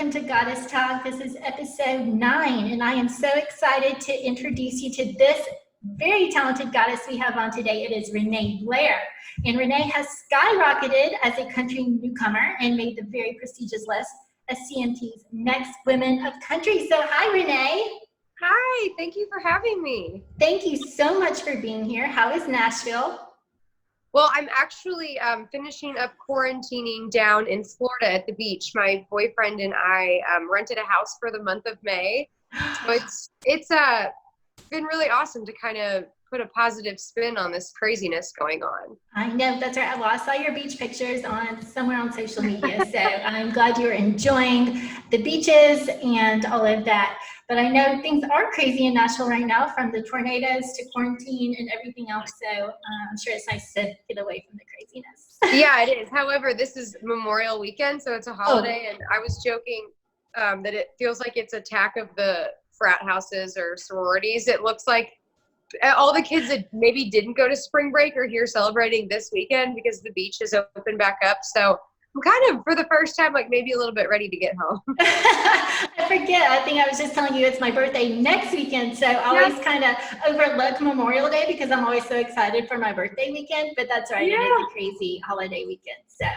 welcome to Goddess Talk. This is episode 9, and I am so excited to introduce you to this very talented goddess we have on today. It is Renee Blair, and Renee has skyrocketed as a country newcomer and made the very prestigious list as CMT's Next Women of Country. So hi, Renee. Hi, thank you for having me. Thank you so much for being here. How is Nashville? Well, I'm actually finishing up quarantining down in Florida at the beach. My boyfriend and I rented a house for the month of May. So it's been really awesome to kind of put a positive spin on this craziness going on. I know, that's right. Well, I saw your beach pictures somewhere on social media, so I'm glad you're enjoying the beaches and all of that. But I know things are crazy in Nashville right now, from the tornadoes to quarantine and everything else. So I'm sure it's nice to get away from the craziness. Yeah, it is. However, this is Memorial Weekend, so it's a holiday. And I was joking that it feels like it's attack of the frat houses or sororities. It looks like all the kids that maybe didn't go to spring break are here celebrating this weekend because the beach is open back up. So I'm kind of, for the first time, like maybe a little bit ready to get home. I forget. I think I was just telling you it's my birthday next weekend. So I always kind of overlook Memorial Day because I'm always so excited for my birthday weekend. But that's right. Yeah. It is a crazy holiday weekend. So,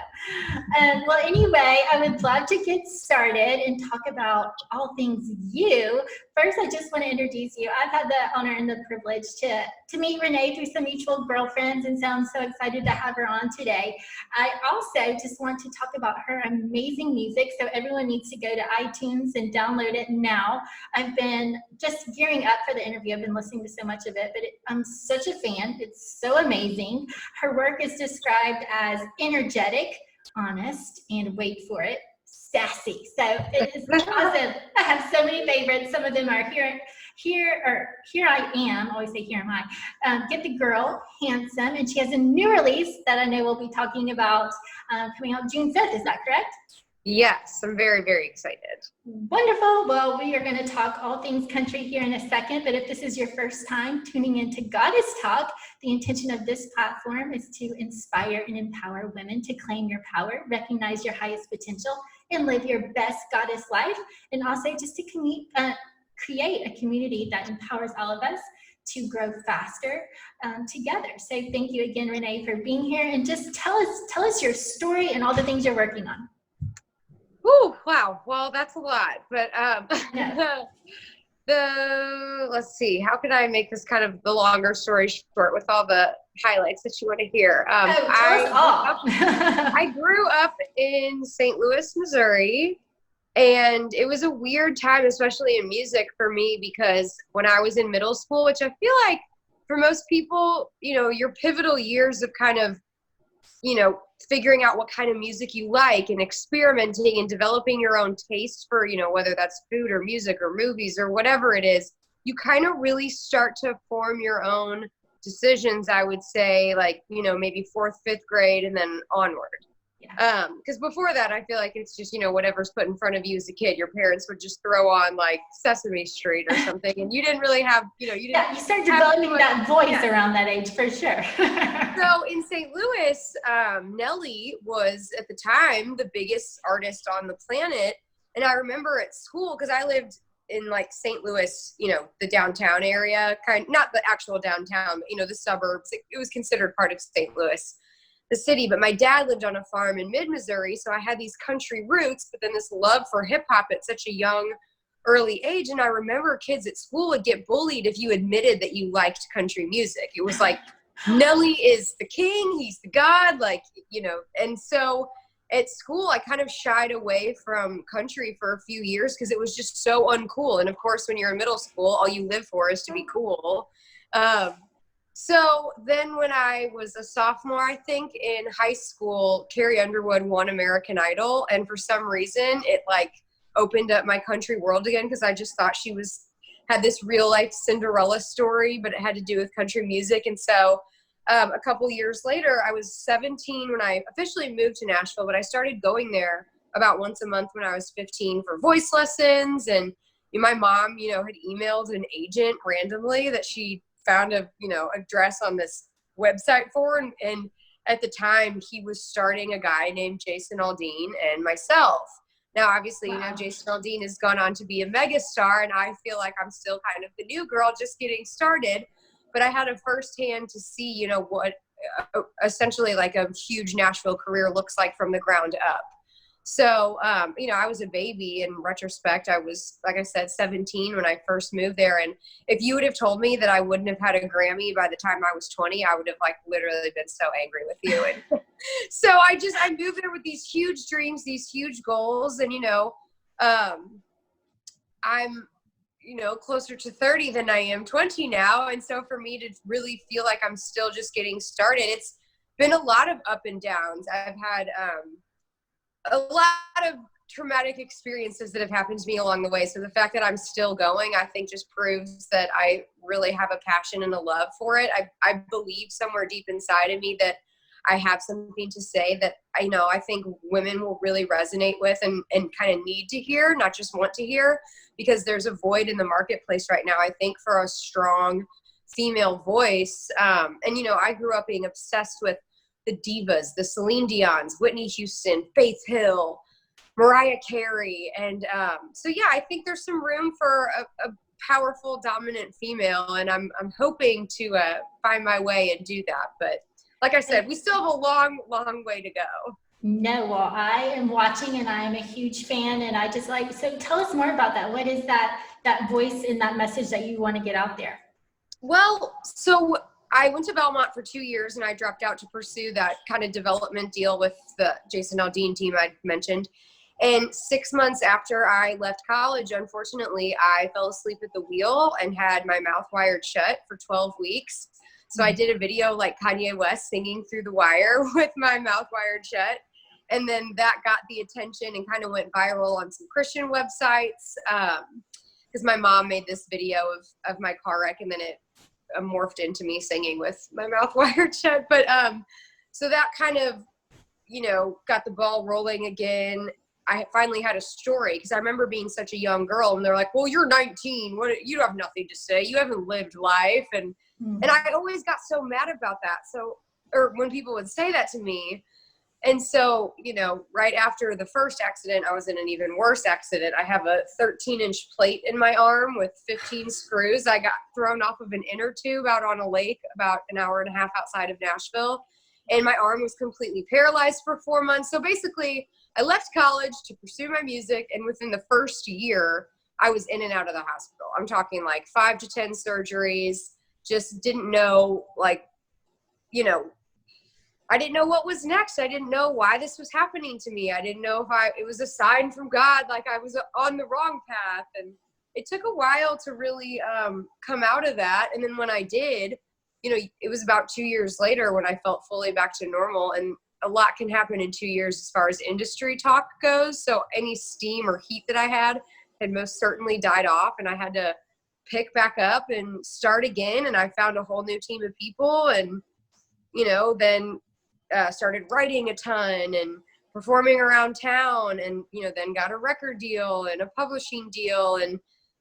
well, anyway, I would love to get started and talk about all things you. First, I just want to introduce you. I've had the honor and the privilege to meet Renee through some mutual girlfriends, and so I'm so excited to have her on today. I also just want to talk about her amazing music, so everyone needs to go to iTunes and download it now. I've been just gearing up for the interview. I've been listening to so much of it, but I'm such a fan. It's so amazing. Her work is described as energetic, honest, and wait for it, sassy. So it is awesome. I have so many favorites. Some of them are Here I Am. I always say Here Am I. Get the Girl, Handsome, and she has a new release that I know we'll be talking about coming out June 5th. Is that correct? Yes, I'm very, very excited. Wonderful. Well, we are going to talk all things country here in a second, but if this is your first time tuning into Goddess Talk, the intention of this platform is to inspire and empower women to claim your power, recognize your highest potential, and live your best goddess life, and also just to create a community that empowers all of us to grow faster together. So thank you again, Renee, for being here, and just tell us your story and all the things you're working on. Oh, wow. Well, that's a lot, but let's see, how could I make this kind of the longer story short with all the highlights that you want to hear? I grew up in St. Louis, Missouri, and it was a weird time, especially in music for me, because when I was in middle school, which I feel like for most people, your pivotal years of kind of, figuring out what kind of music you like and experimenting and developing your own taste for, whether that's food or music or movies or whatever it is, you kind of really start to form your own decisions, I would say, like, maybe 4th, 5th grade and then onward. Yeah. Because before that, I feel like it's just, whatever's put in front of you as a kid. Your parents would just throw on like Sesame Street or something, and you didn't really have, you start developing that voice around that age for sure. So in St. Louis, Nelly was at the time the biggest artist on the planet. And I remember at school, because I lived in like St. Louis, the downtown area, not the actual downtown, but, the suburbs. It was considered part of St. Louis, the city. But my dad lived on a farm in mid-Missouri, so I had these country roots, but then this love for hip-hop at such a young, early age. And I remember kids at school would get bullied if you admitted that you liked country music. It was like, Nelly is the king, he's the god, and so at school I kind of shied away from country for a few years because it was just so uncool. And of course, when you're in middle school, all you live for is to be cool. So then when I was a sophomore, I think, in high school, Carrie Underwood won American Idol, and for some reason it like opened up my country world again, because I just thought she had this real life Cinderella story, but it had to do with country music. And so a couple years later, I was 17 when I officially moved to Nashville, but I started going there about once a month when I was 15 for voice lessons. And my mom, had emailed an agent randomly that she found a address on this website for. And at the time he was starting a guy named Jason Aldean and myself. Now, obviously, Wow. Jason Aldean has gone on to be a megastar, and I feel like I'm still kind of the new girl just getting started. But I had a firsthand to see, what essentially like a huge Nashville career looks like from the ground up. So, I was a baby in retrospect. I was, like I said, 17 when I first moved there. And if you would have told me that I wouldn't have had a Grammy by the time I was 20, I would have like literally been so angry with you. And so I moved there with these huge dreams, these huge goals. And, I'm, closer to 30 than I am 20 now. And so for me to really feel like I'm still just getting started, it's been a lot of up and downs. I've had, a lot of traumatic experiences that have happened to me along the way. So the fact that I'm still going, I think just proves that I really have a passion and a love for it. I believe somewhere deep inside of me that I have something to say that I think women will really resonate with and kind of need to hear, not just want to hear, because there's a void in the marketplace right now, I think, for a strong female voice. I grew up being obsessed with the divas, the Celine Dion's, Whitney Houston, Faith Hill, Mariah Carey. And I think there's some room for a powerful, dominant female. And I'm hoping to find my way and do that. But like I said, we still have a long, long way to go. No, well, I am watching and I am a huge fan, and I just so tell us more about that. What is that voice and that message that you want to get out there? Well, so I went to Belmont for 2 years and I dropped out to pursue that kind of development deal with the Jason Aldean team I mentioned. And 6 months after I left college, unfortunately, I fell asleep at the wheel and had my mouth wired shut for 12 weeks. So I did a video like Kanye West singing through the wire with my mouth wired shut. And then that got the attention and kind of went viral on some Christian websites. Because my mom made this video of my car wreck, and then it morphed into me singing with my mouth wired shut. But so that kind of, got the ball rolling again. I finally had a story, because I remember being such a young girl, and they're like, well, you're 19. You have nothing to say. You haven't lived life. And I always got so mad about that. Or when people would say that to me. And so, right after the first accident, I was in an even worse accident. I have a 13-inch plate in my arm with 15 screws. I got thrown off of an inner tube out on a lake about an hour and a half outside of Nashville. And my arm was completely paralyzed for 4 months. So basically, I left college to pursue my music. And within the first year, I was in and out of the hospital. I'm talking like 5 to 10 surgeries. Just didn't know, I didn't know what was next. I didn't know why this was happening to me. I didn't know if it was a sign from God, like I was on the wrong path. And it took a while to really come out of that. And then when I did, it was about 2 years later when I felt fully back to normal. And a lot can happen in 2 years as far as industry talk goes. So any steam or heat that I had most certainly died off, and I had to pick back up and start again. And I found a whole new team of people, and, then started writing a ton and performing around town, and, then got a record deal and a publishing deal, and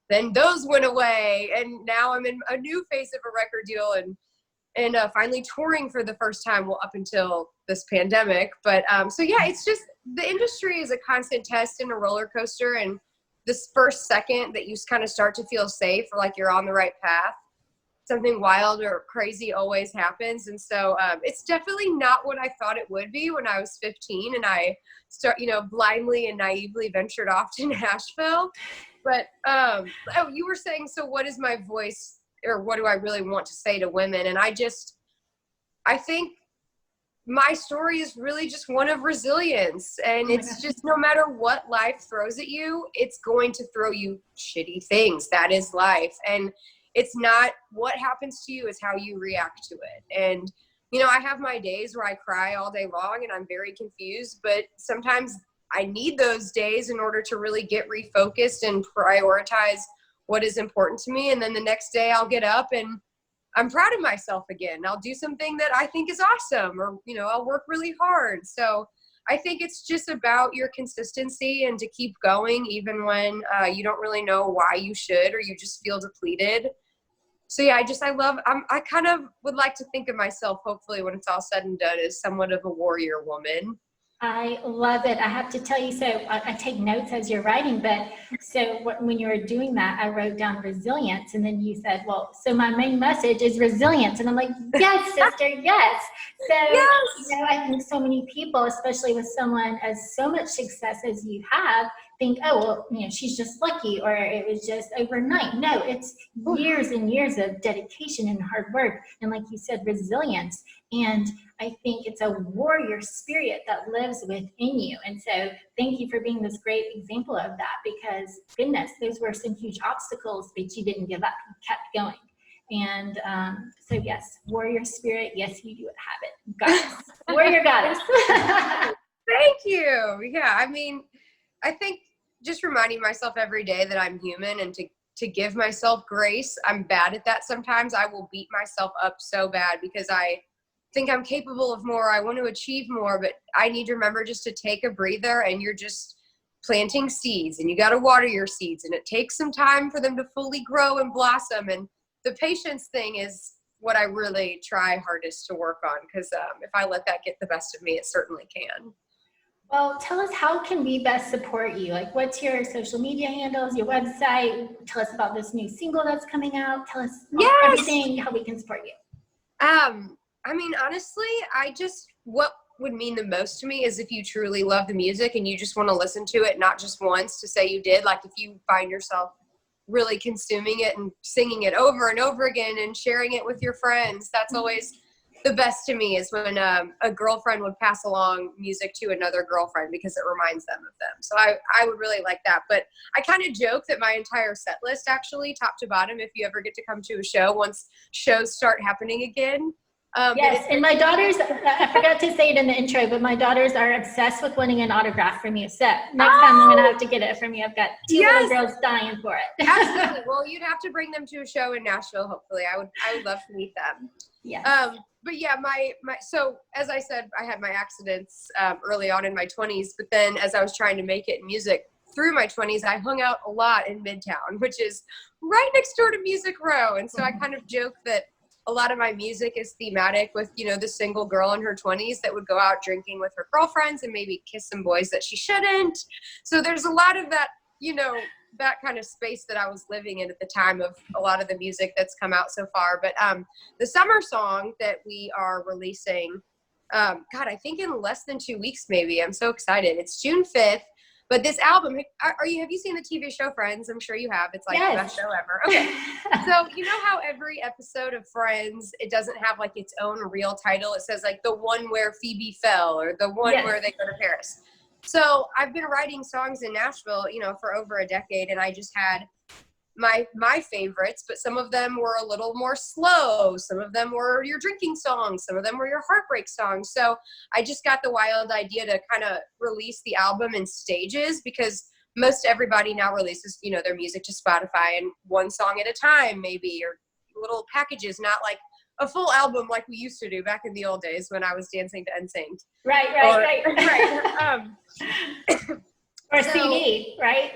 then those went away. And now I'm in a new phase of a record deal and finally touring for the first time, up until this pandemic. But it's just, the industry is a constant test and a roller coaster. And this first second that you kind of start to feel safe, or like you're on the right path, something wild or crazy always happens. And so it's definitely not what I thought it would be when I was 15 and I blindly and naively ventured off to Nashville. But you were saying, so what is my voice, or what do I really want to say to women? And I think my story is really just one of resilience. And it's just, no matter what life throws at you, it's going to throw you shitty things. That is life. And it's not what happens to you, it's how you react to it. And, I have my days where I cry all day long and I'm very confused, but sometimes I need those days in order to really get refocused and prioritize what is important to me. And then the next day I'll get up and I'm proud of myself again. I'll do something that I think is awesome, or, I'll work really hard. So I think it's just about your consistency and to keep going, even when you don't really know why you should, or you just feel depleted. So yeah, I kind of would like to think of myself, hopefully when it's all said and done, as somewhat of a warrior woman. I love it. I have to tell you, so I take notes as you're writing, but so when you were doing that, I wrote down resilience, and then you said, well, so my main message is resilience. And I'm like, yes, sister, yes. So, Yes. you know, I think so many people, especially with someone as so much success as you have, think, oh, well, you know, she's just lucky, or it was just overnight. No, it's years and years of dedication and hard work. And like you said, resilience. And I think it's a warrior spirit that lives within you. And so thank you for being this great example of that, because goodness, those were some huge obstacles, but you didn't give up, you kept going. And so yes, warrior spirit, yes, you do have it. Goddess, warrior goddess. Thank you. Yeah, I mean, I think just reminding myself every day that I'm human and to give myself grace. I'm bad at that sometimes. I will beat myself up so bad because I think I'm capable of more. I want to achieve more, but I need to remember just to take a breather, and you're just planting seeds, and you got to water your seeds, and it takes some time for them to fully grow and blossom. And the patience thing is what I really try hardest to work on, because if I let that get the best of me, it certainly can. Well, tell us, how can we best support you? Like, what's your social media handles, your website? Tell us about this new single that's coming out. Tell us everything, how we can support you. I mean, honestly, what would mean the most to me is if you truly love the music and you just want to listen to it, not just once to say you did. Like, if you find yourself really consuming it and singing it over and over again and sharing it with your friends, that's always the best to me, is when a girlfriend would pass along music to another girlfriend because it reminds them of them. So I would really like that. But I kind of joke that my entire set list, actually, top to bottom, if you ever get to come to a show, once shows start happening again. Yes, and my daughters, I forgot to say it in the intro, but my daughters are obsessed with wanting an autograph from you. So next time I'm going to have to get it from you. I've got two little girls dying for it. Absolutely. Well, you'd have to bring them to a show in Nashville, hopefully. I would love to meet them. Yes. But yeah, so as I said, I had my accidents early on in my 20s, but then as I was trying to make it in music through my 20s, I hung out a lot in Midtown, which is right next door to Music Row. And so I kind of joke that a lot of my music is thematic with, you know, the single girl in her 20s that would go out drinking with her girlfriends and maybe kiss some boys that she shouldn't. So there's a lot of that, you know, that kind of space that I was living in at the time of a lot of the music that's come out so far. But the summer song that we are releasing, God, I think in less than 2 weeks, maybe. I'm so excited. It's June 5th. But this album, have you seen the TV show Friends? I'm sure you have. It's like the best show ever. Okay. So you know how every episode of Friends, it doesn't have like its own real title. It says like the one where Phoebe fell, or the one where they go to Paris. So I've been writing songs in Nashville, you know, for over a decade, and I just had my favorites, but some of them were a little more slow. Some of them were your drinking songs. Some of them were your heartbreak songs. So I just got the wild idea to kind of release the album in stages, because most everybody now releases, you know, their music to Spotify and one song at a time, maybe, or little packages, not like a full album like we used to do back in the old days when I was dancing to NSYNC. Right. Or so, CD, right?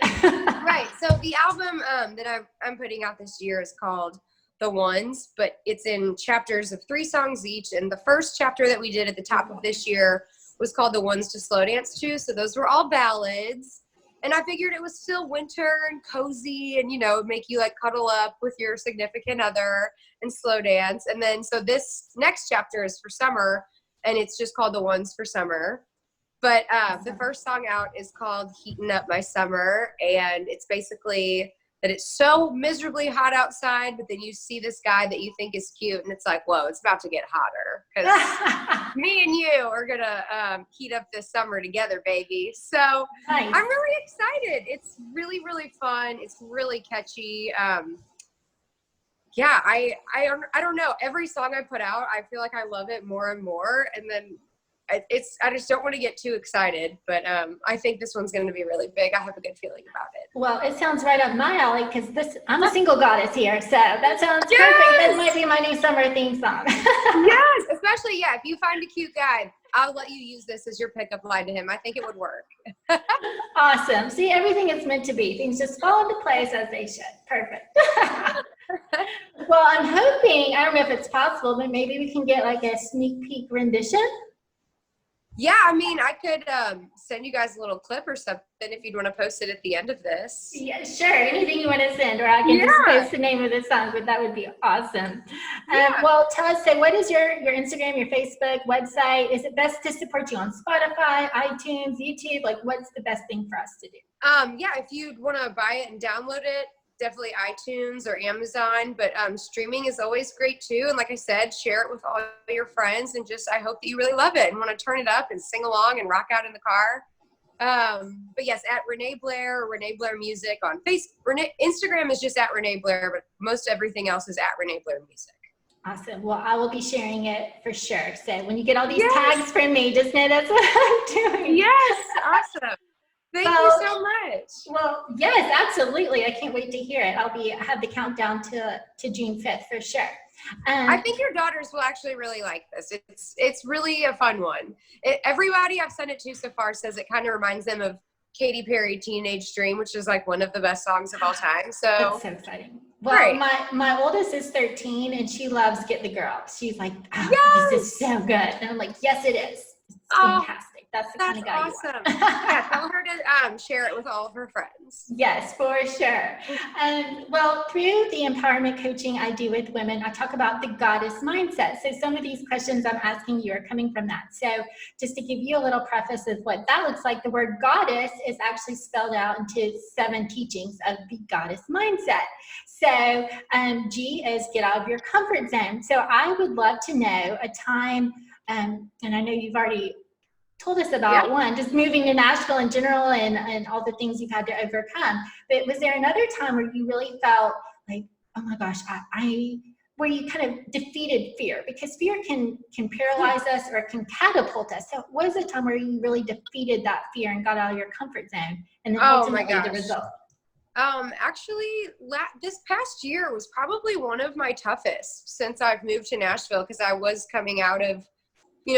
Right. So the album that I'm putting out this year is called The Ones, but it's in chapters of 3 songs each. And the first chapter that we did at the top of this year was called The Ones to Slow Dance To. So those were all ballads. And I figured it was still winter and cozy and, you know, make you like cuddle up with your significant other and slow dance. And then, so this next chapter is for summer, and it's just called The Ones for Summer. But the first song out is called Heating Up My Summer. And it's basically that it's so miserably hot outside, but then you see this guy that you think is cute, and it's like, whoa, it's about to get hotter, because me and you are going to heat up this summer together, baby. So nice. I'm really excited. It's really, really fun. It's really catchy. Yeah, I don't know. Every song I put out, I feel like I love it more and more. And then I just don't want to get too excited, but I think this one's going to be really big. I have a good feeling about it. Well, it sounds right up my alley, because I'm a single goddess here, so that sounds perfect. That might be my new summer theme song. Yes, especially, if you find a cute guy, I'll let you use this as your pickup line to him. I think it would work. Awesome. See, everything is meant to be. Things just fall into place as they should. Perfect. Well, I'm hoping, I don't know if it's possible, but maybe we can get like a sneak peek rendition. Yeah, I mean, I could send you guys a little clip or something if you'd want to post it at the end of this. Yeah, sure. Anything you want to send, or I can just post the name of the song, but that would be awesome. Well, tell us, so what is your Instagram, your Facebook, website? Is it best to support you on Spotify, iTunes, YouTube? Like, what's the best thing for us to do? Yeah, if you'd want to buy it and download it, definitely iTunes or Amazon, but streaming is always great too. And like I said, share it with all your friends, and just I hope that you really love it and want to turn it up and sing along and rock out in the car. But yes, at Renee Blair or Renee Blair Music on Facebook. Instagram is just at Renee Blair, but most everything else is at Renee Blair Music. Awesome. Well, I will be sharing it for sure. So when you get all these tags from me, just know that's what I'm doing. Yes, awesome. Thank you so much. Well, yes, absolutely. I can't wait to hear it. I have the countdown to June 5th for sure. I think your daughters will actually really like this. It's really a fun one. Everybody I've sent it to so far says it kind of reminds them of Katy Perry "Teenage Dream," which is like one of the best songs of all time. So that's so exciting. Well, my oldest is 13 and she loves Get the Girl. She's like, this is so good. And I'm like, yes, it is. It's fantastic. That's the kind of guy awesome. you are. Yeah, tell her to share it with all of her friends. Yes, for sure. Well, through the empowerment coaching I do with women, I talk about the goddess mindset. So some of these questions I'm asking you are coming from that. So just to give you a little preface of what that looks like, the word goddess is actually spelled out into 7 teachings of the goddess mindset. So G is get out of your comfort zone. So I would love to know a time, and I know you've already told us about one, just moving to Nashville in general and all the things you've had to overcome. But was there another time where you really felt like, oh my gosh, where you kind of defeated fear? Because fear can paralyze us or it can catapult us. So what is a time where you really defeated that fear and got out of your comfort zone? And then ultimately the result? Actually, this past year was probably one of my toughest since I've moved to Nashville, because I was coming out of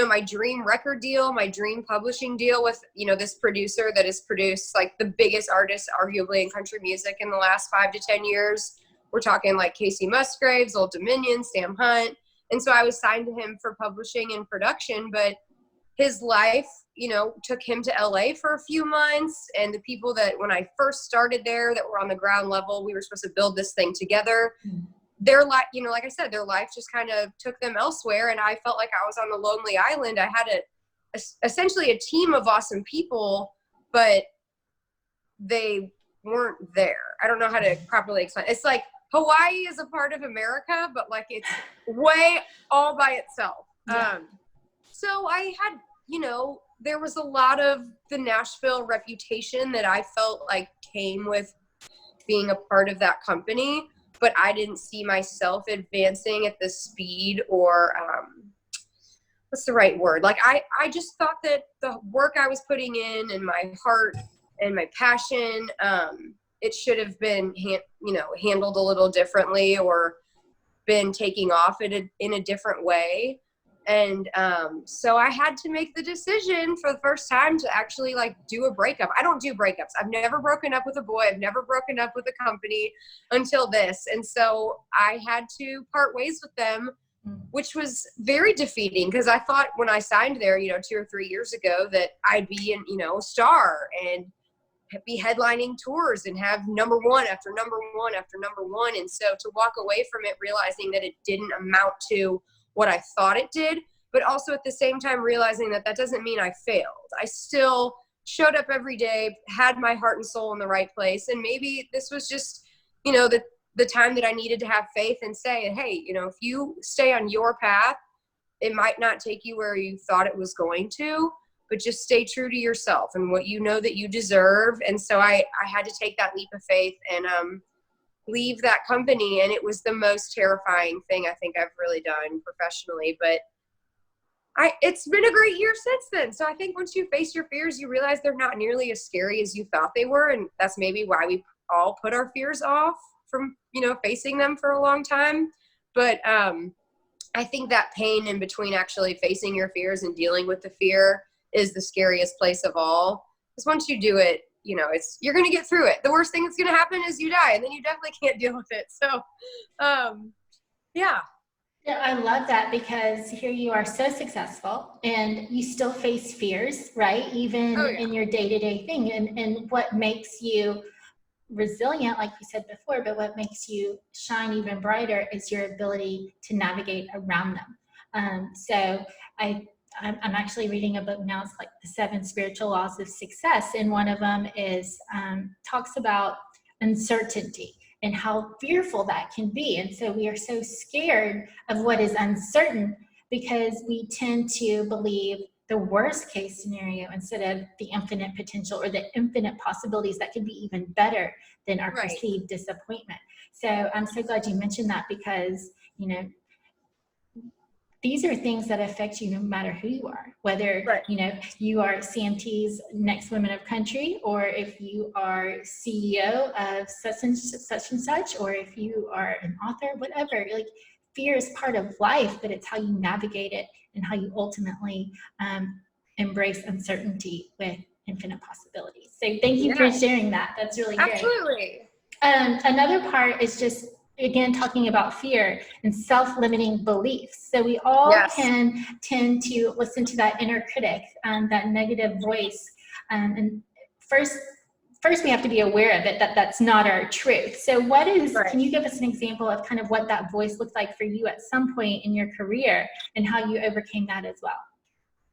my dream record deal, my dream publishing deal with, this producer that has produced like the biggest artists arguably in country music in the last 5 to 10 years. We're talking like Casey Musgraves, Old Dominion, Sam Hunt. And so I was signed to him for publishing and production, but his life, took him to LA for a few months. And the people that when I first started there that were on the ground level, we were supposed to build this thing together. Their life, like I said, their life just kind of took them elsewhere. And I felt like I was on the lonely island. I had essentially a team of awesome people, but they weren't there. I don't know how to properly explain. It's like Hawaii is a part of America, but like it's way all by itself. So I had, there was a lot of the Nashville reputation that I felt like came with being a part of that company, but I didn't see myself advancing at the speed or, what's the right word? Like, I just thought that the work I was putting in and my heart and my passion, it should have been, handled a little differently or been taking off in a different way. And so I had to make the decision for the first time to actually like do a breakup. I don't do breakups. I've never broken up with a boy. I've never broken up with a company until this. And so I had to part ways with them, which was very defeating because I thought when I signed there, 2 or 3 years ago that I'd be a star and be headlining tours and have number one after number one after number one. And so to walk away from it, realizing that it didn't amount to what I thought it did, but also at the same time realizing that doesn't mean I failed. I still showed up every day, had my heart and soul in the right place. And maybe this was just, the time that I needed to have faith and say, hey, if you stay on your path, it might not take you where you thought it was going to, but just stay true to yourself and what you know that you deserve. And so I had to take that leap of faith and leave that company. And it was the most terrifying thing I think I've really done professionally, but it's been a great year since then. So I think once you face your fears, you realize they're not nearly as scary as you thought they were. And that's maybe why we all put our fears off from, facing them for a long time. But I think that pain in between actually facing your fears and dealing with the fear is the scariest place of all. Because once you do it, you're going to get through it. The worst thing that's going to happen is you die, and then you definitely can't deal with it. So, yeah. I love that, because here you are so successful and you still face fears, right? Even in your day-to-day thing. And what makes you resilient, like you said before, but what makes you shine even brighter is your ability to navigate around them. So I'm actually reading a book now. It's like The 7 Spiritual Laws of Success. And one of them is talks about uncertainty and how fearful that can be. And so we are so scared of what is uncertain because we tend to believe the worst case scenario instead of the infinite potential or the infinite possibilities that could be even better than our perceived disappointment. So I'm so glad you mentioned that, because, you know, these are things that affect you no matter who you are, whether, you know, you are CMT's Next Women of Country, or if you are CEO of such and such, or if you are an author, whatever. Like, fear is part of life, but it's how you navigate it and how you ultimately embrace uncertainty with infinite possibilities. So thank you for sharing that. That's really great. Absolutely. Another part is just, again, talking about fear and self-limiting beliefs. So we all can tend to listen to that inner critic, that negative voice. And first we have to be aware of it, that that's not our truth. So what is, can you give us an example of kind of what that voice looked like for you at some point in your career and how you overcame that as well?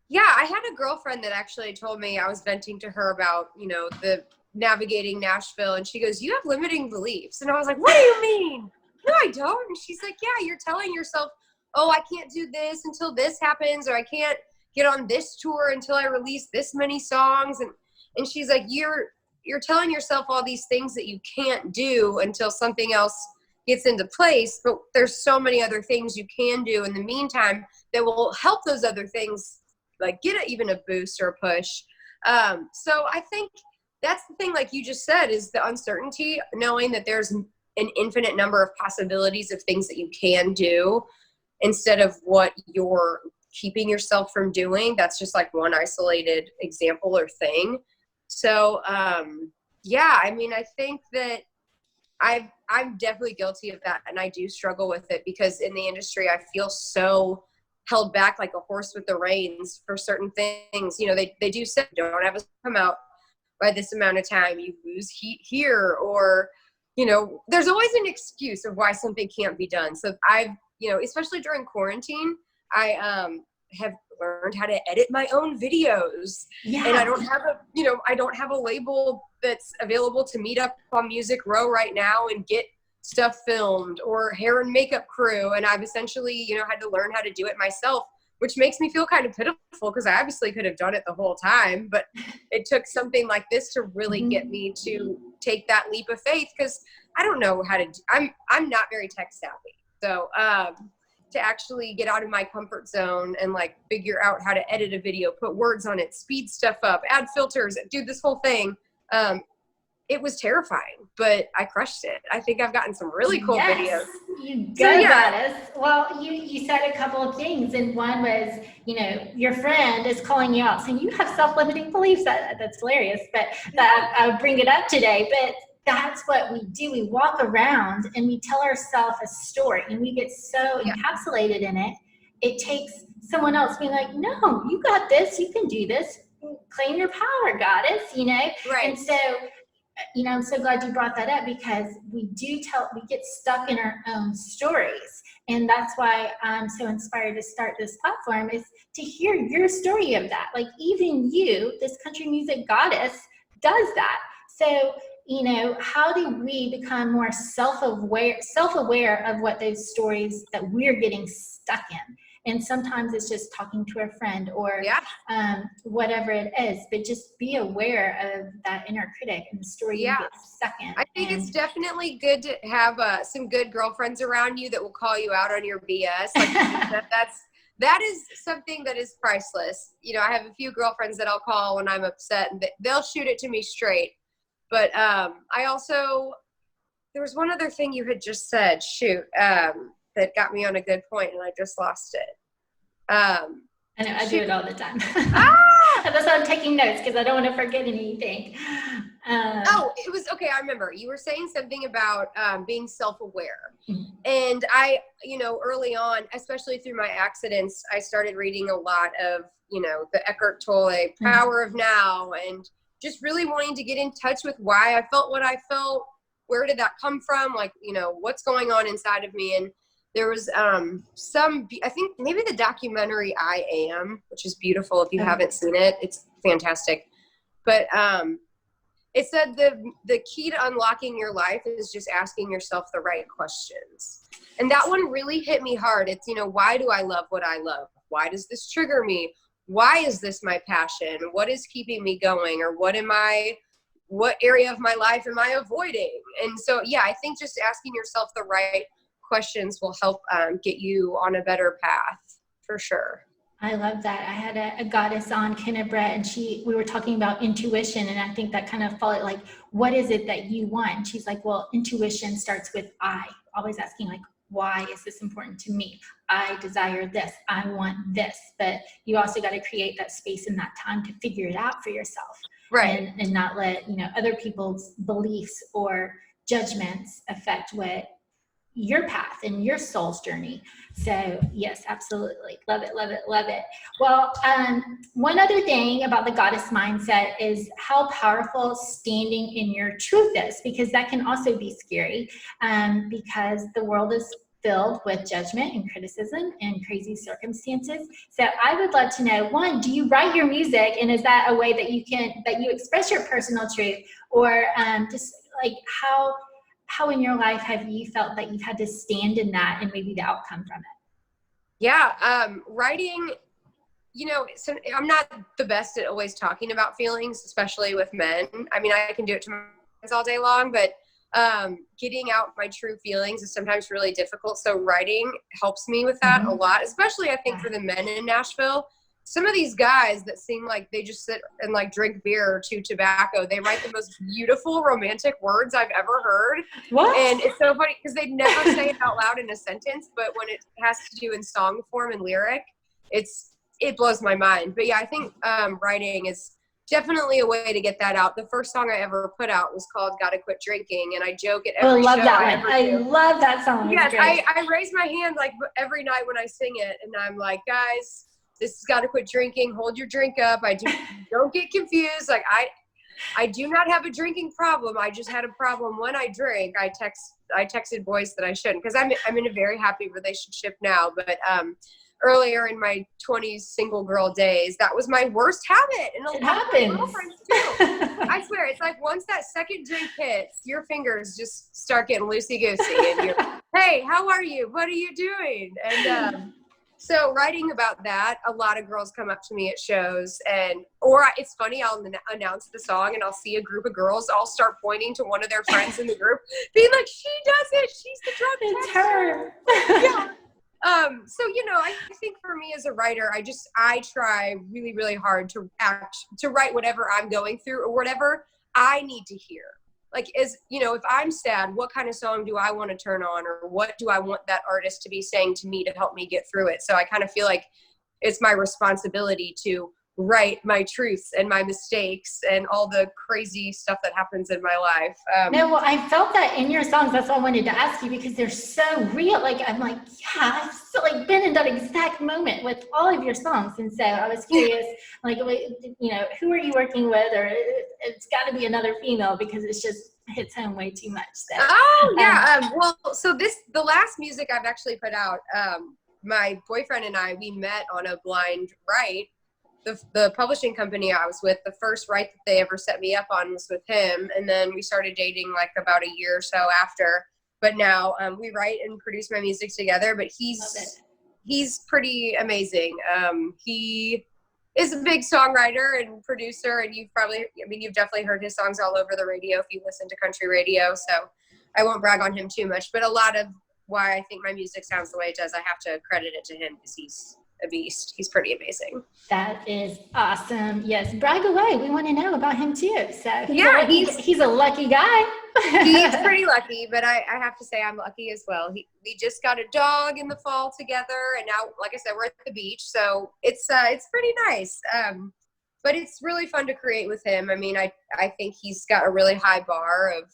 Yeah, I had a girlfriend that actually told me, I was venting to her about, you know, the navigating Nashville, and she goes, "You have limiting beliefs." And I was like, "What do you mean?" "No, I don't." And she's like, "Yeah, you're telling yourself, oh, I can't do this until this happens, or I can't get on this tour until I release this many songs." And she's like, you're telling yourself all these things that you can't do until something else gets into place, but there's so many other things you can do in the meantime that will help those other things like get even a boost or a push. So I think that's the thing, like you just said, is the uncertainty, knowing that there's an infinite number of possibilities of things that you can do instead of what you're keeping yourself from doing. That's just like one isolated example or thing. So, yeah, I mean, I think that I'm definitely guilty of that. And I do struggle with it because in the industry, I feel so held back like a horse with the reins for certain things. You know, they do say, don't have us come out by this amount of time, you lose heat here, or, you know, there's always an excuse of why something can't be done. So I've, you know, especially during quarantine, I have learned how to edit my own videos. And I don't have I don't have a label that's available to meet up on Music Row right now and get stuff filmed, or hair and makeup crew. And I've essentially, you know, had to learn how to do it myself, which makes me feel kind of pitiful because I obviously could have done it the whole time, but it took something like this to really get me to take that leap of faith, because I don't know how to, I'm not very tech savvy. So to actually get out of my comfort zone and like figure out how to edit a video, put words on it, speed stuff up, add filters, do this whole thing. It was terrifying, but I crushed it. I think I've gotten some really cool videos. You go, Goddess. Well, you said a couple of things, and one was, you know, your friend is calling you out saying you have self-limiting beliefs. That's hilarious, but I would bring it up today. But that's what we do. We walk around and we tell ourselves a story, and we get so encapsulated in it. It takes someone else being like, "No, you got this. You can do this. Claim your power, Goddess." You know, and so. You know, I'm so glad you brought that up, because we get stuck in our own stories. And that's why I'm so inspired to start this platform, is to hear your story of that. Like, even you, this country music goddess, does that. So, you know, how do we become more self-aware of what those stories that we're getting stuck in? And sometimes it's just talking to a friend or whatever it is, but just be aware of that inner critic and the story you get stuck in. I think it's definitely good to have some good girlfriends around you that will call you out on your BS. Like that is something that is priceless. You know, I have a few girlfriends that I'll call when I'm upset, and they'll shoot it to me straight. But I also, there was one other thing you had just said, that got me on a good point, and I just lost it. I know, I do it all the time. That's why I'm taking notes because I don't want to forget anything. Oh, it was okay. I remember you were saying something about being self-aware. Mm-hmm. And I, early on, especially through my accidents, I started reading a lot of, the Eckhart Tolle Power of Now, and just really wanting to get in touch with why I felt what I felt. Where did that come from? Like, what's going on inside of me? And there was I think maybe the documentary I Am, which is beautiful. If you haven't seen it, it's fantastic. But it said the key to unlocking your life is just asking yourself the right questions. And that one really hit me hard. It's, why do I love what I love? Why does this trigger me? Why is this my passion? What is keeping me going? Or what area of my life am I avoiding? And so, yeah, I think just asking yourself the right questions will help get you on a better path for sure. I love that. I had a goddess on, Kenebra, and we were talking about intuition, and I think that kind of followed, like, what is it that you want? And she's like, well, intuition starts with I, always asking, like, why is this important to me? I desire this. I want this. But you also got to create that space and that time to figure it out for yourself. Right. And not let, other people's beliefs or judgments affect what your path and your soul's journey. So yes, absolutely. Love it, love it, love it. Well, one other thing about the goddess mindset is how powerful standing in your truth is, because that can also be scary, because the world is filled with judgment and criticism and crazy circumstances. So I would love to know, one, do you write your music, and is that a way that you express your personal truth, or just like how in your life have you felt that you've had to stand in that and maybe the outcome from it? Yeah, writing, so I'm not the best at always talking about feelings, especially with men. I mean, I can do it to my friends all day long, but getting out my true feelings is sometimes really difficult. So writing helps me with that a lot, especially I think for the men in Nashville. Some of these guys that seem like they just sit and like drink beer or chew tobacco, they write the most beautiful romantic words I've ever heard. What? And it's so funny because they never say it out loud in a sentence, but when it has to do in song form and lyric, it blows my mind. But yeah, I think writing is definitely a way to get that out. The first song I ever put out was called Gotta Quit Drinking, and I joke at every show I love that song. Yes, I raise my hand like every night when I sing it, and I'm like, guys, this has got to quit drinking. Hold your drink up. Don't get confused. Like I do not have a drinking problem. I just had a problem when I drink. I texted boys that I shouldn't, because I'm in a very happy relationship now. But earlier in my 20s single girl days, that was my worst habit. And it happens. Girlfriends too. I swear, it's like once that second drink hits, your fingers just start getting loosey goosey, and you're, hey, how are you? What are you doing? And so writing about that, a lot of girls come up to me at shows, it's funny, I'll announce the song and I'll see a group of girls all start pointing to one of their friends in the group, being like, she does it, she's the drug It's tester. her. Yeah. So, I think for me as a writer, I try really, really hard to write whatever I'm going through or whatever I need to hear. Like, if I'm sad, what kind of song do I want to turn on, or what do I want that artist to be saying to me to help me get through it? So I kind of feel like it's my responsibility to write my truths and my mistakes and all the crazy stuff that happens in my life. No, well, I felt that in your songs. That's why I wanted to ask you, because they're so real. Like, I'm like, yeah, I've still been in that exact moment with all of your songs. And so I was curious, like, who are you working with? Or it's got to be another female, because it's just hits home way too much. So, well, so the last music I've actually put out, my boyfriend and I, we met on a blind write. The publishing company I was with, the first write that they ever set me up on was with him. And then we started dating like about a year or so after. But now we write and produce my music together. But he's pretty amazing. He is a big songwriter and producer. And you've definitely heard his songs all over the radio if you listen to country radio. So I won't brag on him too much. But a lot of why I think my music sounds the way it does, I have to credit it to him, because he's a beast. He's pretty amazing. That is awesome. Yes, brag away. We want to know about him too. So yeah, he's a lucky guy. He's pretty lucky, but I have to say I'm lucky as well. We just got a dog in the fall together, and now, like I said, we're at the beach, so it's pretty nice. but it's really fun to create with him. I mean, I think he's got a really high bar of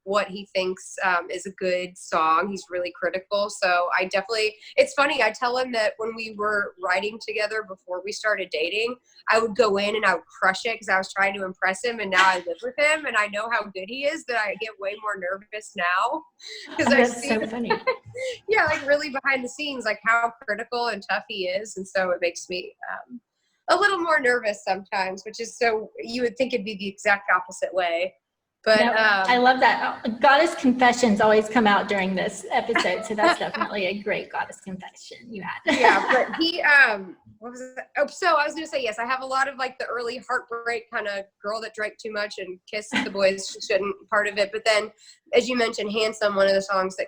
what he thinks is a good song. He's really critical. So I definitely, it's funny. I tell him that when we were writing together before we started dating, I would go in and I would crush it because I was trying to impress him. And now I live with him and I know how good he is that I get way more nervous now. Because I see, so funny. yeah, like really behind the scenes, like how critical and tough he is. And so it makes me a little more nervous sometimes, which is so, you would think it'd be the exact opposite way. But no, I love that. Goddess confessions always come out during this episode, so that's definitely a great goddess confession you had. Yeah, but he what was it? Oh, so I was gonna say, yes, I have a lot of like the early heartbreak kind of girl that drank too much and kissed the boys she shouldn't part of it. But then, as you mentioned, Handsome, one of the songs that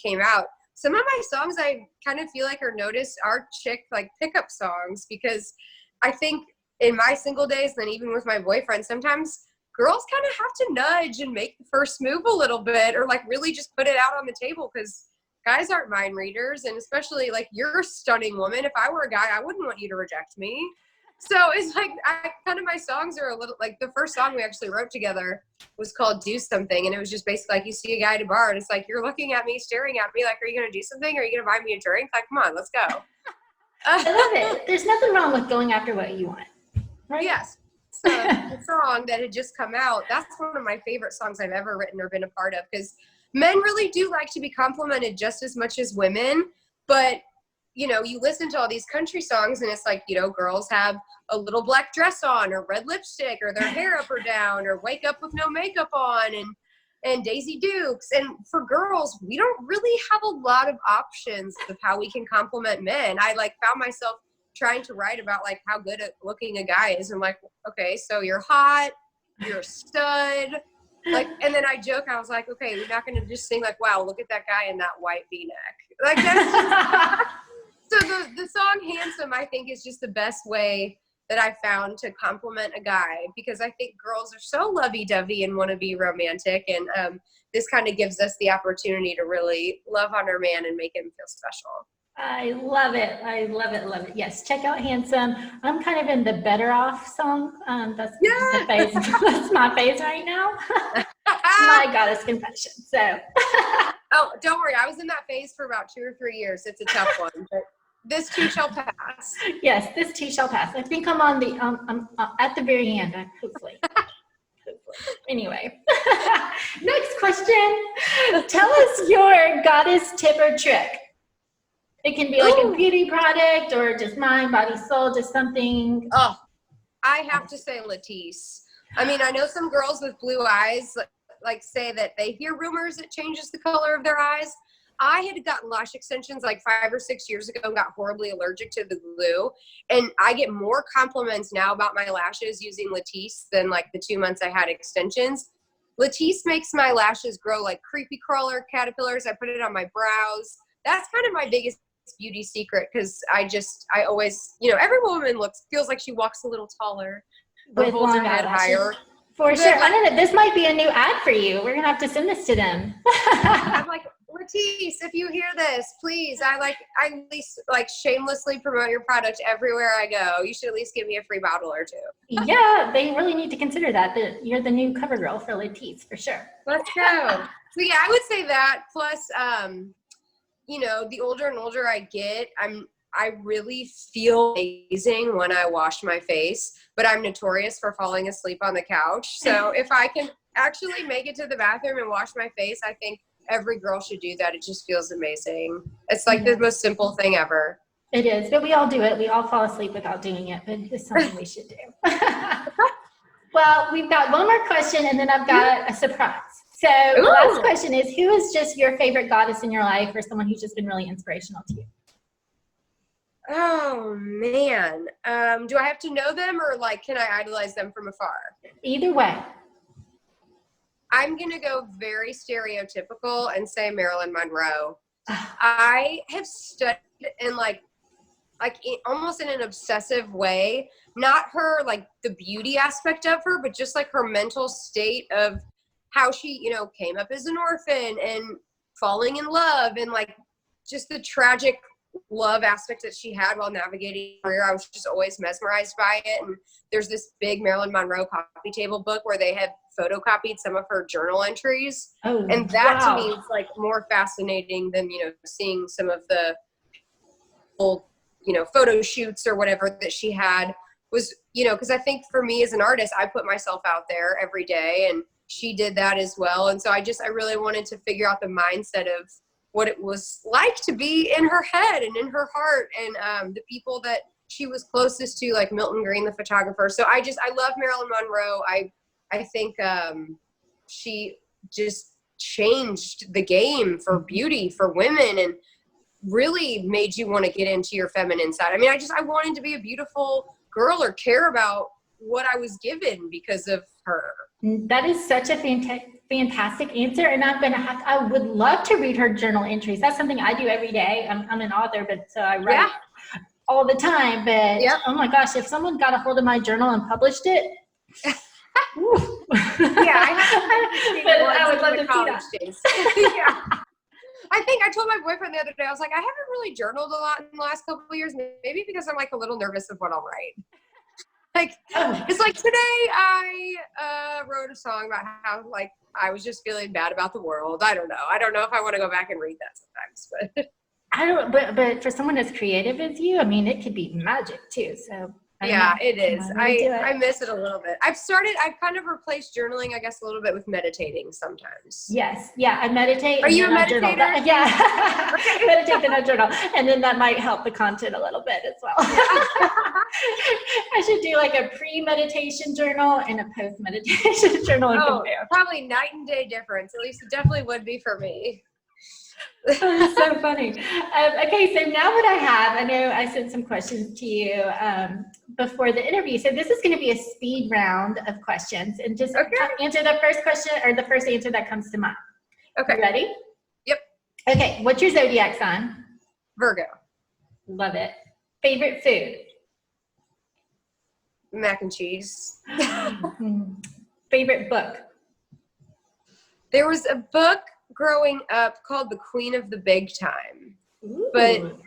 came out. Some of my songs I kind of feel like are noticed are chick like pickup songs, because I think in my single days, then even with my boyfriend, sometimes girls kind of have to nudge and make the first move a little bit, or like really just put it out on the table, because guys aren't mind readers. And especially like, you're a stunning woman. If I were a guy, I wouldn't want you to reject me. So it's like, my songs are a little like, the first song we actually wrote together was called Do Something. And it was just basically like, you see a guy at a bar and it's like, you're looking at me, staring at me, like, are you going to do something? Are you going to buy me a drink? Like, come on, let's go. I love it. There's nothing wrong with going after what you want. Right? Yes. So the song that had just come out, that's one of my favorite songs I've ever written or been a part of, because men really do like to be complimented just as much as women. But, you know, you listen to all these country songs and it's like, you know, girls have a little black dress on or red lipstick or their hair up or down or wake up with no makeup on and Daisy Dukes. And for girls, we don't really have a lot of options of how we can compliment men. I like found myself trying to write about like how good at looking a guy is. I'm like, okay, so you're hot, you're a stud. Like, and then I joke, I was like, okay, we're not going to just sing like, wow, look at that guy in that white V-neck. Like that's just, so the song Handsome, I think, is just the best way that I found to compliment a guy, because I think girls are so lovey-dovey and want to be romantic. And this kind of gives us the opportunity to really love on our man and make him feel special. I love it. I love it. Love it. Yes. Check out Handsome. I'm kind of in the Better Off song. That's the phase. That's my phase right now. My goddess confession. So. Oh, don't worry. I was in that phase for about 2 or 3 years. It's a tough one, but this too shall pass. Yes, this too shall pass. I think I'm on the I'm at the very end. Hopefully. Anyway, next question. Tell us your goddess tip or trick. It can be like a beauty product or just mind, body, soul, just something. Oh, I have to say Latisse. I mean, I know some girls with blue eyes like say that they hear rumors it changes the color of their eyes. I had gotten lash extensions like 5 or 6 years ago and got horribly allergic to the glue. And I get more compliments now about my lashes using Latisse than like the 2 months I had extensions. Latisse makes my lashes grow like creepy crawler caterpillars. I put it on my brows. That's kind of my biggest beauty secret, because I always, you know, every woman feels like she walks a little taller or holds her head higher. For sure. I don't know. This might be a new ad for you. We're gonna have to send this to them. I'm like, Latisse, if you hear this, please, I at least like shamelessly promote your product everywhere I go. You should at least give me a free bottle or 2. Yeah, they really need to consider that you're the new cover girl for Latisse, for sure. Let's go. So yeah, I would say that. Plus, you know, the older and older I get, I really feel amazing when I wash my face, but I'm notorious for falling asleep on the couch. So if I can actually make it to the bathroom and wash my face, I think every girl should do that. It just feels amazing. It's like the most simple thing ever. It is, but we all do it. We all fall asleep without doing it, but it's something we should do. Well, we've got one more question and then I've got a surprise. So the last question is, who is just your favorite goddess in your life, or someone who's just been really inspirational to you? Oh man. Do I have to know them, or like, can I idolize them from afar? Either way. I'm going to go very stereotypical and say Marilyn Monroe. I have studied in like almost in an obsessive way, not her, like the beauty aspect of her, but just like her mental state of how she, you know, came up as an orphan and falling in love, and like just the tragic love aspect that she had while navigating her career. I was just always mesmerized by it. And there's this big Marilyn Monroe coffee table book where they have photocopied some of her journal entries. Oh, and that wow. to me is like more fascinating than, seeing some of the old, photo shoots or whatever that she had was, because I think for me as an artist, I put myself out there every day, and she did that as well. And so I really wanted to figure out the mindset of what it was like to be in her head and in her heart, and the people that she was closest to, like Milton Green, the photographer. So I love Marilyn Monroe. I think she just changed the game for beauty for women, and really made you want to get into your feminine side. I mean, I wanted to be a beautiful girl or care about what I was given because of her. That is such a fantastic answer, and I would love to read her journal entries. That's something I do every day. I'm an author, but so I write all the time. But oh my gosh, if someone got a hold of my journal and published it, I would love to see that. Yeah. I think I told my boyfriend the other day, I was like, I haven't really journaled a lot in the last couple of years, maybe because I'm like a little nervous of what I'll write. Like, it's like today I wrote a song about how like I was just feeling bad about the world. I don't know if I want to go back and read that sometimes, but I don't, but for someone as creative as you, I mean, it could be magic too. So yeah, it is. I miss it a little bit. I've kind of replaced journaling, I guess, a little bit with meditating sometimes. Yes. Yeah. I meditate. Are you a meditator? Yeah. Meditate and I journal. And then that might help the content a little bit as well. I should do like a pre-meditation journal and a post-meditation journal and compare. Probably night and day difference. At least it definitely would be for me. That's so funny. Okay, so now what I know I sent some questions to you before the interview. So this is going to be a speed round of questions, and just answer the first question or the first answer that comes to mind. Okay. You ready? Yep. Okay, what's your zodiac sign? Virgo. Love it. Favorite food? Mac and cheese. Favorite book? There was a book growing up called The Queen of the Big Time. Ooh. But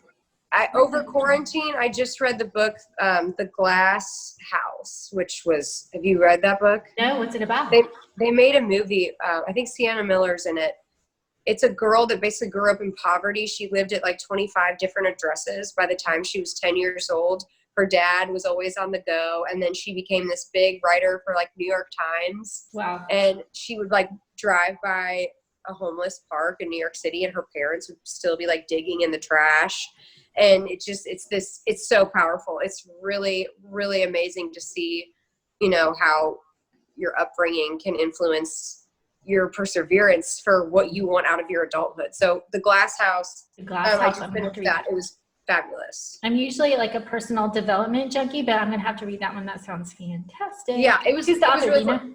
over quarantine, I just read the book, The Glass House, which was, have you read that book? No, what's it about? They made a movie. I think Sienna Miller's in it. It's a girl that basically grew up in poverty. She lived at like 25 different addresses by the time she was 10 years old. Her dad was always on the go. And then she became this big writer for like New York Times. Wow. And she would like drive by a homeless park in New York City, and her parents would still be like digging in the trash. And it's so powerful. It's really, really amazing to see, how your upbringing can influence your perseverance for what you want out of your adulthood. So The Glass House, I just finished that. It was fabulous. I'm usually like a personal development junkie, but I'm going to have to read that one. That sounds fantastic. Yeah, Who's the author, really you know?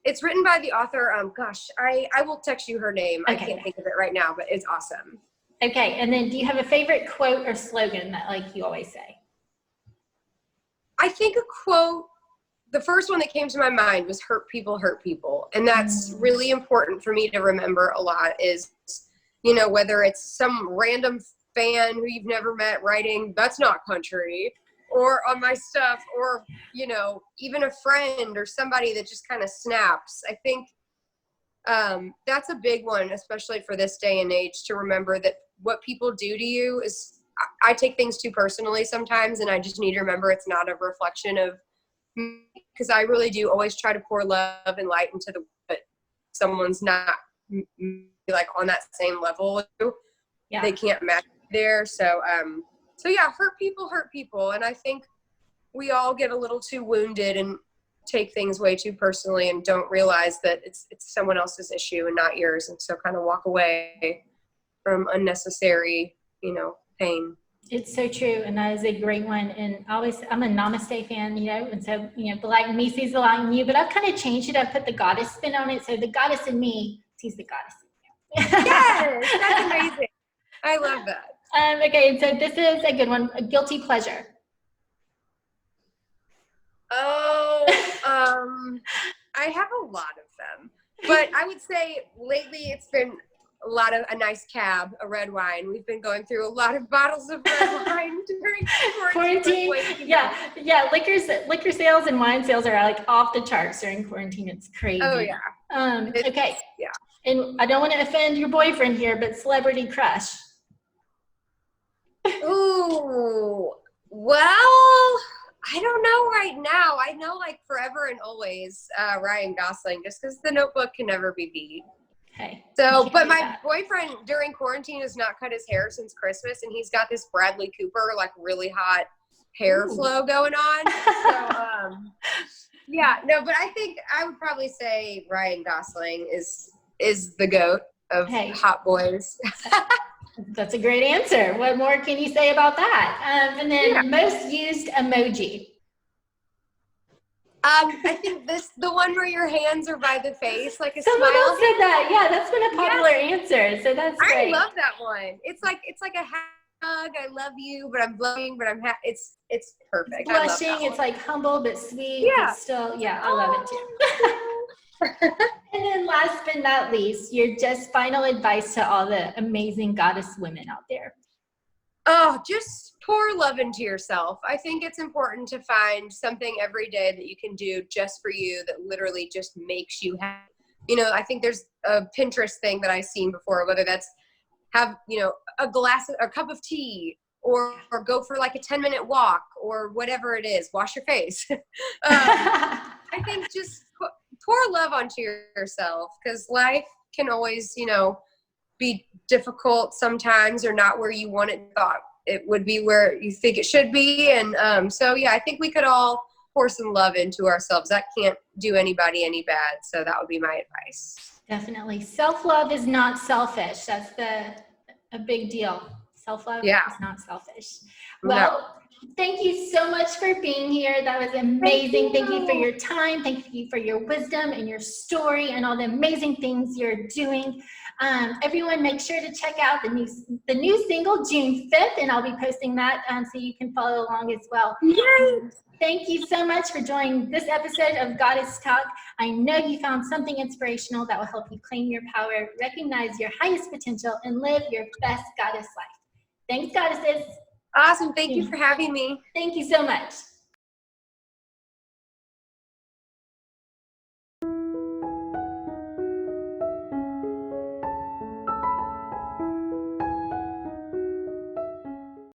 It's written by the author. I will text you her name. Okay. I can't think of it right now, but it's awesome. Okay. And then do you have a favorite quote or slogan that like you always say? I think a quote, the first one that came to my mind was hurt people hurt people. And that's really important for me to remember a lot is, whether it's some random fan who you've never met writing, that's not country, or on my stuff, or, even a friend or somebody that just kind of snaps. I think that's a big one, especially for this day and age, to remember that what people do to you is, I take things too personally sometimes, and I just need to remember it's not a reflection of me, because I really do always try to pour love and light into but someone's not like on that same level with you. Yeah. They can't match there. So yeah, hurt people. And I think we all get a little too wounded and take things way too personally and don't realize that it's someone else's issue and not yours. And so kind of walk away from unnecessary, pain. It's so true. And that is a great one. And I'm a Namaste fan, and so, the light in me sees the light in you, but I've kind of changed it. I've put the goddess spin on it. So the goddess in me sees the goddess in you. Yes, that's amazing. I love that. Okay, so this is a good one. A guilty pleasure. Oh, I have a lot of them, but I would say lately it's been a nice cab, a red wine. We've been going through a lot of bottles of red wine during quarantine. Yeah. Liquor sales and wine sales are like off the charts during quarantine. It's crazy. Oh yeah. Okay. Yeah. And I don't want to offend your boyfriend here, but celebrity crush. Ooh. Well, I don't know right now. I know like forever and always Ryan Gosling, just because The Notebook can never be beat. Okay. So, but my boyfriend during quarantine has not cut his hair since Christmas, and he's got this Bradley Cooper like really hot hair flow going on. So, yeah, no, but I think I would probably say Ryan Gosling is the GOAT of hot boys. That's a great answer. What more can you say about that? And then most used emoji. I think the one where your hands are by the face, like a Someone smile. else said that. Yeah, that's been a popular answer. So that's great. I love that one. It's like a hug. I love you, but I'm blushing, but I'm it's perfect. It's blushing. It's like humble but sweet. Yeah. But still, I love it too. And then last but not least, your just final advice to all the amazing goddess women out there. Oh, just pour love into yourself. I think it's important to find something every day that you can do just for you that literally just makes you happy. You know, I think there's a Pinterest thing that I've seen before, whether that's have, a cup of tea or go for like a 10-minute walk or whatever it is, wash your face. I think just pour love onto yourself, because life can always, be difficult sometimes, or not where you want it thought it would be, where you think it should be. And so, I think we could all pour some love into ourselves. That can't do anybody any bad. So that would be my advice. Definitely. Self-love is not selfish. That's a big deal. Self-love is not selfish. Well, thank you so much for being here. That was amazing. Thank you for your time. Thank you for your wisdom and your story and all the amazing things you're doing. Everyone, make sure to check out the new single June 5th, and I'll be posting that so you can follow along as well. Thank you so much for joining this episode of Goddess Talk. I know you found something inspirational that will help you claim your power, recognize your highest potential, and live your best goddess life. Thanks, goddesses. Awesome. Thank you for having me. Thank you so much.